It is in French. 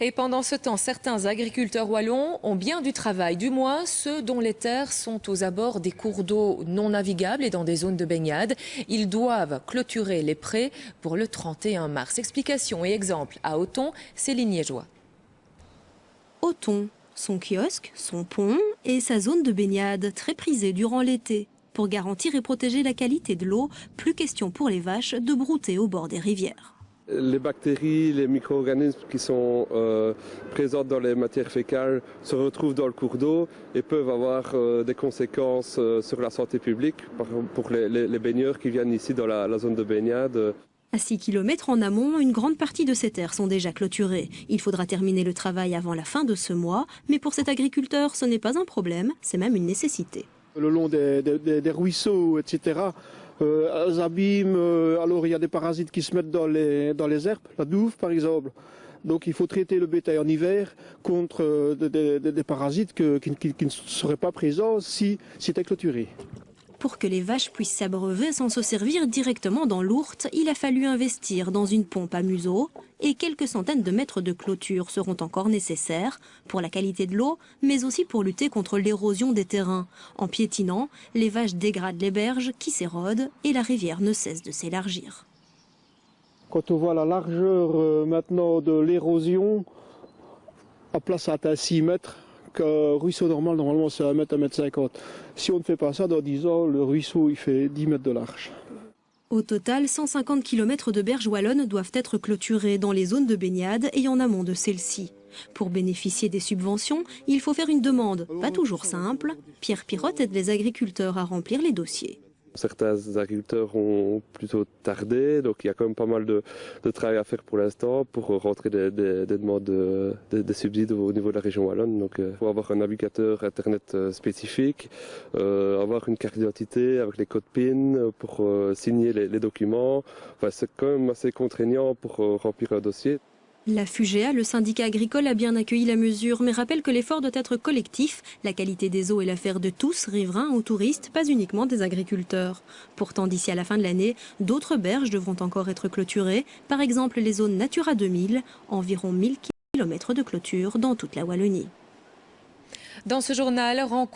Et pendant ce temps, certains agriculteurs wallons ont bien du travail, du moins ceux dont les terres sont aux abords des cours d'eau non navigables et dans des zones de baignade. Ils doivent clôturer les prés pour le 31 mars. Explication et exemple à Othon, Céline Liégeois. Othon, son kiosque, son pont et sa zone de baignade très prisée durant l'été. Pour garantir et protéger la qualité de l'eau, plus question pour les vaches de brouter au bord des rivières. Les bactéries, les micro-organismes qui sont présents dans les matières fécales se retrouvent dans le cours d'eau et peuvent avoir des conséquences sur la santé publique pour les baigneurs qui viennent ici dans la zone de baignade. À 6 km en amont, une grande partie de ces terres sont déjà clôturées. Il faudra terminer le travail avant la fin de ce mois, mais pour cet agriculteur, ce n'est pas un problème, c'est même une nécessité. Le long des ruisseaux, etc., elles abîment, alors il y a des parasites qui se mettent dans les herbes, la douve par exemple. Donc il faut traiter le bétail en hiver contre des parasites qui ne seraient pas présents si c'était clôturé. Pour que les vaches puissent s'abreuver sans se servir directement dans l'ourte, il a fallu investir dans une pompe à museau et quelques centaines de mètres de clôture seront encore nécessaires pour la qualité de l'eau, mais aussi pour lutter contre l'érosion des terrains. En piétinant, les vaches dégradent les berges qui s'érodent et la rivière ne cesse de s'élargir. Quand on voit la largeur maintenant de l'érosion, en place à atteint 6 mètres. Qu'un ruisseau normal, normalement c'est 1 mètre, 1,50 m. Si on ne fait pas ça, dans 10 ans, le ruisseau il fait 10 mètres de large. Au total, 150 km de berges wallonnes doivent être clôturées dans les zones de baignade et en amont de celles-ci. Pour bénéficier des subventions, il faut faire une demande, pas toujours simple. Pierre Pirotte aide les agriculteurs à remplir les dossiers. Certains agriculteurs ont plutôt tardé, donc il y a quand même pas mal de travail à faire pour l'instant pour rentrer des demandes de subsides au niveau de la région wallonne. Donc il faut avoir un navigateur internet spécifique, avoir une carte d'identité avec les codes PIN pour signer les documents. Enfin, c'est quand même assez contraignant pour remplir un dossier. La FUGEA, le syndicat agricole, a bien accueilli la mesure, mais rappelle que l'effort doit être collectif. La qualité des eaux est l'affaire de tous, riverains ou touristes, pas uniquement des agriculteurs. Pourtant, d'ici à la fin de l'année, d'autres berges devront encore être clôturées, par exemple les zones Natura 2000, environ 1000 km de clôture dans toute la Wallonie. Dans ce journal, rencontre